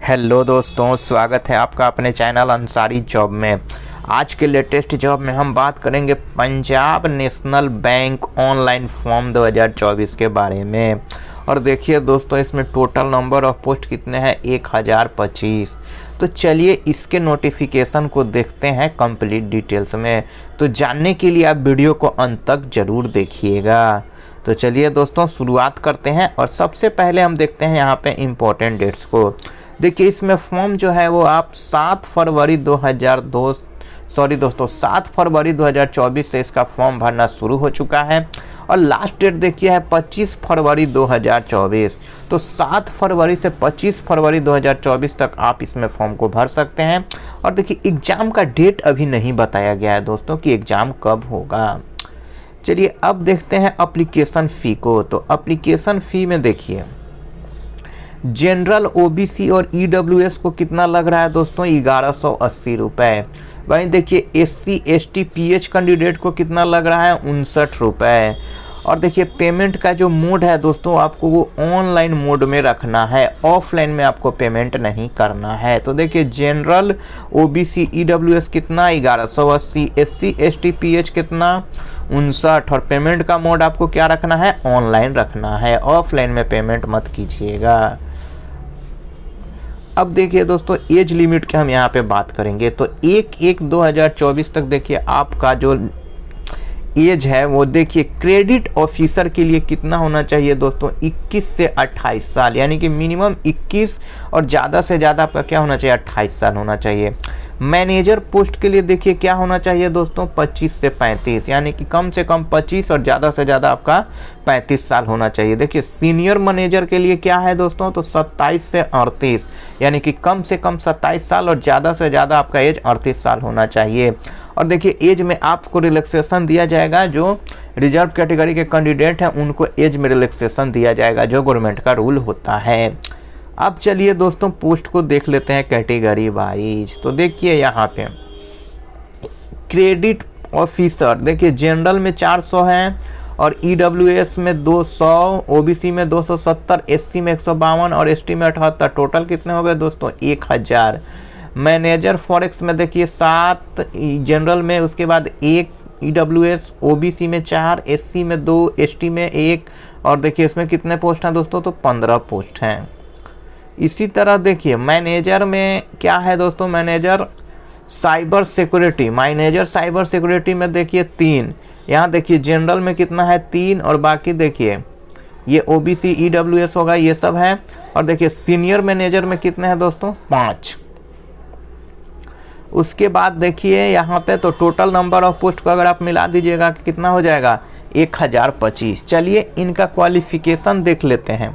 Hello दोस्तों, स्वागत है आपका अपने चैनल अंसारी जॉब में। आज के लेटेस्ट जॉब में हम बात करेंगे Punjab national bank online form 2024 के बारे में। और देखिए दोस्तों, इसमें टोटल नंबर ऑफ पोस्ट कितने हैं, 1025। तो चलिए इसके नोटिफिकेशन को देखते हैं कंप्लीट डिटेल्स में। तो जानने के लिए आप वीडियो को अंत तक ज़रूर देखिएगा। तो चलिए दोस्तों शुरुआत करते हैं। और सबसे पहले हम देखते हैं यहाँ पे इम्पोर्टेंट डेट्स को। देखिए इसमें फॉर्म जो है वो आप 7 फरवरी 2024 से इसका फॉर्म भरना शुरू हो चुका है। और लास्ट डेट देखिए है 25 फरवरी 2024। तो 7 फरवरी से 25 फरवरी 2024 तक आप इसमें फॉर्म को भर सकते हैं। और देखिए एग्ज़ाम का डेट अभी नहीं बताया गया है दोस्तों कि एग्ज़ाम कब होगा। चलिए अब देखते हैं एप्लीकेशन फ़ी को। तो एप्लीकेशन फ़ी में देखिए जनरल ओबीसी और ईडब्ल्यूएस को कितना लग रहा है दोस्तों, 1180 रुपये। वहीं देखिए एससी एसटी पीएच कैंडिडेट को कितना लग रहा है, 59 रुपये। और देखिए पेमेंट का जो मोड है दोस्तों, आपको वो ऑनलाइन मोड में रखना है, ऑफलाइन में आपको पेमेंट नहीं करना है। तो देखिए जनरल ओबीसी ईडब्ल्यूएस कितना, 1180, एससी एसटी पीएच कितना, 59। और पेमेंट का मोड आपको क्या रखना है, ऑनलाइन रखना है, ऑफलाइन में पेमेंट मत कीजिएगा। अब देखिए दोस्तों एज लिमिट की हम यहाँ पे बात करेंगे। तो 1/1/2024 तक देखिए आपका जो एज है वो देखिए क्रेडिट ऑफिसर के लिए कितना होना चाहिए दोस्तों, 21 से 28 साल, यानी कि मिनिमम 21 और ज़्यादा से ज़्यादा आपका क्या होना चाहिए, 28 साल होना चाहिए। मैनेजर पोस्ट के लिए देखिए क्या होना चाहिए दोस्तों, 25 से 35, यानी कि कम से कम 25 और ज़्यादा से ज़्यादा आपका 35 साल होना चाहिए। देखिए सीनियर मैनेजर के लिए क्या है दोस्तों, तो 27 से 38, यानी कि कम से कम 27 साल और ज़्यादा से ज़्यादा आपका एज 38 साल होना चाहिए। और देखिए एज में आपको रिलैक्सेशन दिया जाएगा, जो रिजर्व कैटेगरी के कैंडिडेट हैं उनको एज में रिलैक्सेशन दिया जाएगा, जो गवर्नमेंट का रूल होता है। अब चलिए दोस्तों पोस्ट को देख लेते हैं कैटेगरी वाइज। तो देखिए यहाँ पे क्रेडिट ऑफिसर देखिए जनरल में 400 हैं और ईडब्ल्यूएस में 200, ओबीसी में 270, एससी में 152 और एसटी में 78। टोटल कितने हो गए दोस्तों, 1000। मैनेजर फॉरेक्स में देखिए 7 जनरल में, उसके बाद 1 ईडब्ल्यूएस, ओबीसी में 4, एससी में 2, एसटी में 1। और देखिए इसमें कितने पोस्ट हैं दोस्तों, तो 15 पोस्ट हैं। इसी तरह देखिए मैनेजर में क्या है दोस्तों, मैनेजर साइबर सिक्योरिटी में देखिए 3। यहाँ देखिए जनरल में कितना है, 3, और बाकी देखिए ये ओबीसी ईडब्ल्यूएस होगा, ये सब है। और देखिए सीनियर मैनेजर में कितने हैं दोस्तों, 5। उसके बाद देखिए यहाँ पे तो टोटल नंबर ऑफ पोस्ट को अगर आप मिला दीजिएगा कि कितना हो जाएगा, 1025। चलिए इनका क्वालिफिकेशन देख लेते हैं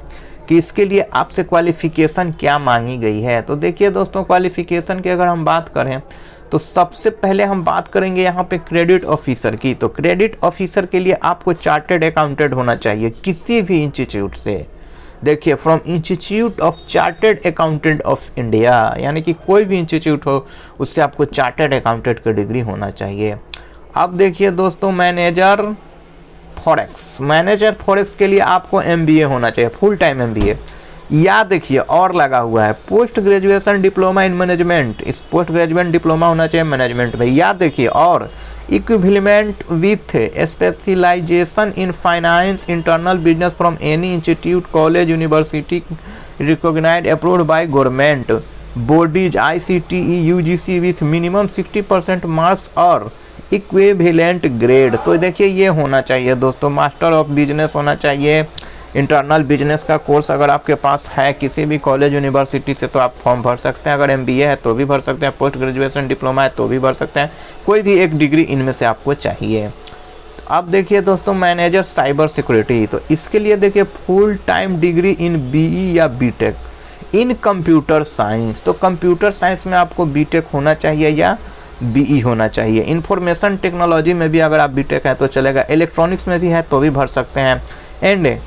कि इसके लिए आपसे क्वालिफिकेशन क्या मांगी गई है। तो देखिए दोस्तों क्वालिफिकेशन की अगर हम बात करें तो सबसे पहले हम बात करेंगे यहाँ पे क्रेडिट ऑफिसर की। तो क्रेडिट ऑफिसर के लिए आपको चार्टर्ड अकाउंटेंट होना चाहिए किसी भी इंस्टीट्यूट से। देखिए from institute of chartered accountant of India, यानी कि कोई भी इंस्टीट्यूट हो उससे आपको चार्टर्ड अकाउंटेंट की डिग्री होना चाहिए। अब देखिए दोस्तों मैनेजर फॉरेक्स के लिए आपको एमबीए होना चाहिए, फुल टाइम एमबीए। या देखिए और लगा हुआ है post graduation diploma in management, इस पोस्ट ग्रेजुएट डिप्लोमा होना चाहिए मैनेजमेंट में। या देखिए और equivalent with specialization in finance internal business from any institute college university recognized approved by government bodies ICTE UGC with minimum 60% marks और equivalent grade. तो देखिए ये होना चाहिए दोस्तों, मास्टर ऑफ बिजनेस होना चाहिए। इंटरनल बिजनेस का कोर्स अगर आपके पास है किसी भी कॉलेज यूनिवर्सिटी से तो आप फॉर्म भर सकते हैं। अगर एमबीए है तो भी भर सकते हैं, पोस्ट ग्रेजुएशन डिप्लोमा है तो भी भर सकते हैं, कोई भी एक डिग्री इनमें से आपको चाहिए। अब देखिए दोस्तों मैनेजर साइबर सिक्योरिटी, तो इसके लिए देखिए full time degree in BE या बीटेक इन कंप्यूटर साइंस। तो कंप्यूटर साइंस में आपको बीटेक होना चाहिए या BE होना चाहिए। इंफॉर्मेशन टेक्नोलॉजी में भी अगर आप बीटेक है तो चलेगा, इलेक्ट्रॉनिक्स में भी है तो भी भर सकते हैं, एंड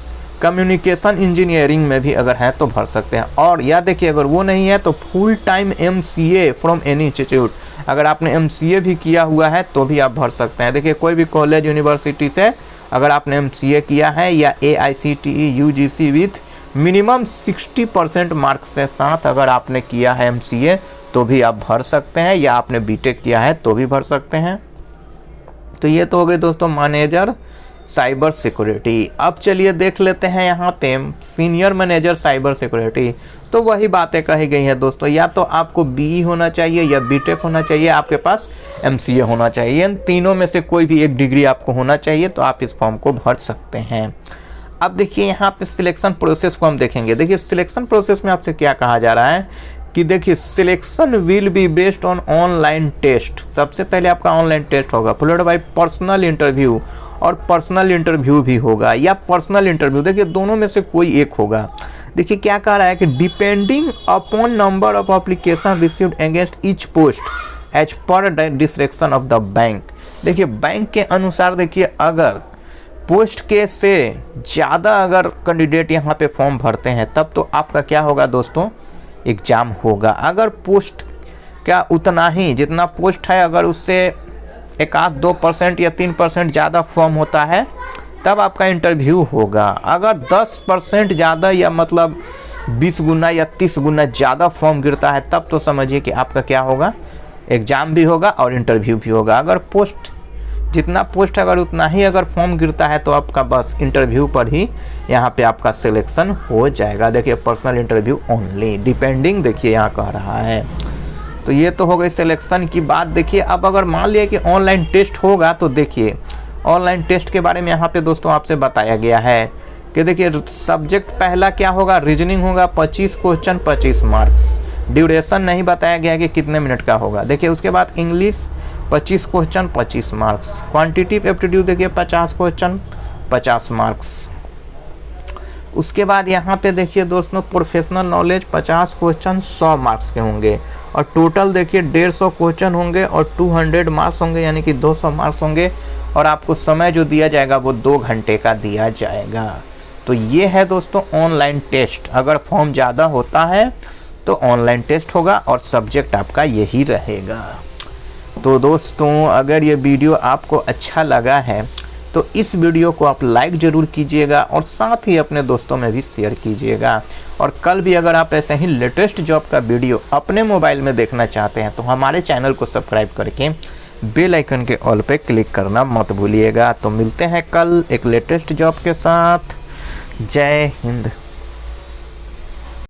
कम्युनिकेशन इंजीनियरिंग में भी अगर है तो भर सकते हैं। और या देखिए अगर वो नहीं है तो full time MCA from any institute, अगर आपने MCA भी किया हुआ है तो भी आप भर सकते हैं। देखिए कोई भी कॉलेज यूनिवर्सिटी से अगर आपने MCA किया है या AICTE UGC with minimum 60% marks के साथ अगर आपने किया है MCA तो भी आप भर सकते हैं, या आपने बीटेक किया है तो भी भर सकते हैं। तो ये तो हो गए दोस्तों मैनेजर साइबर सिक्योरिटी। अब चलिए देख लेते हैं यहाँ पे सीनियर मैनेजर साइबर सिक्योरिटी। तो वही बातें कही गई हैं दोस्तों, या तो आपको BE होना चाहिए या बीटेक होना चाहिए, आपके पास MCA होना चाहिए। इन तीनों में से कोई भी एक डिग्री आपको होना चाहिए तो आप इस फॉर्म को भर सकते हैं। अब देखिए यहाँ पे सिलेक्शन प्रोसेस को हम देखेंगे। देखिए सिलेक्शन प्रोसेस में आपसे क्या कहा जा रहा है कि देखिए selection will be based on online test. सबसे पहले आपका ऑनलाइन टेस्ट होगा, फॉलोड बाय पर्सनल इंटरव्यू, और पर्सनल इंटरव्यू भी होगा या पर्सनल इंटरव्यू, देखिए दोनों में से कोई एक होगा। देखिए क्या कह रहा है कि depending upon number of application received against each post as per description of the bank. देखिए बैंक के अनुसार देखिए अगर पोस्ट के से ज़्यादा अगर कैंडिडेट यहाँ पे फॉर्म भरते हैं तब तो आपका क्या होगा दोस्तों, एग्ज़ाम होगा। अगर पोस्ट क्या उतना ही जितना पोस्ट है अगर उससे 1-2% या 3% ज़्यादा फॉर्म होता है तब आपका इंटरव्यू होगा। अगर 10% ज़्यादा या मतलब 20 गुना या 30 गुना ज़्यादा फॉर्म गिरता है तब तो समझिए कि आपका क्या होगा, एग्ज़ाम भी होगा और इंटरव्यू भी होगा। अगर पोस्ट जितना पोस्ट अगर उतना ही अगर फॉर्म गिरता है तो आपका बस इंटरव्यू पर ही यहाँ पे आपका सिलेक्शन हो जाएगा। देखिए पर्सनल इंटरव्यू ओनली, डिपेंडिंग देखिए यहाँ कह रहा है। तो ये तो हो गई सिलेक्शन की बात। देखिए अब अगर मान लिया कि ऑनलाइन टेस्ट होगा तो देखिए ऑनलाइन टेस्ट के बारे में यहाँ पे दोस्तों आपसे बताया गया है कि देखिए सब्जेक्ट पहला क्या होगा, रीजनिंग होगा, 25 क्वेश्चन 25 मार्क्स। ड्यूरेशन नहीं बताया गया कि कितने मिनट का होगा। देखिए उसके बाद English 25 question 25 marks. Quantitative aptitude देखिए 50 क्वेश्चन 50 मार्क्स। उसके बाद यहाँ पे देखिए दोस्तों प्रोफेशनल नॉलेज 50 क्वेश्चन 100 मार्क्स के होंगे, और टोटल देखिए 150 क्वेश्चन होंगे और 200 मार्क्स होंगे, यानी कि 200 मार्क्स होंगे। और आपको समय जो दिया जाएगा वो 2 घंटे का दिया जाएगा। तो ये है दोस्तों ऑनलाइन टेस्ट। अगर फॉर्म ज़्यादा होता है तो ऑनलाइन टेस्ट होगा और सब्जेक्ट आपका यही रहेगा। तो दोस्तों अगर ये वीडियो आपको अच्छा लगा है तो इस वीडियो को आप लाइक ज़रूर कीजिएगा और साथ ही अपने दोस्तों में भी शेयर कीजिएगा। और कल भी अगर आप ऐसे ही लेटेस्ट जॉब का वीडियो अपने मोबाइल में देखना चाहते हैं तो हमारे चैनल को सब्सक्राइब करके बेल आइकन के ऑल पे क्लिक करना मत भूलिएगा। तो मिलते हैं कल एक लेटेस्ट जॉब के साथ। जय हिंद।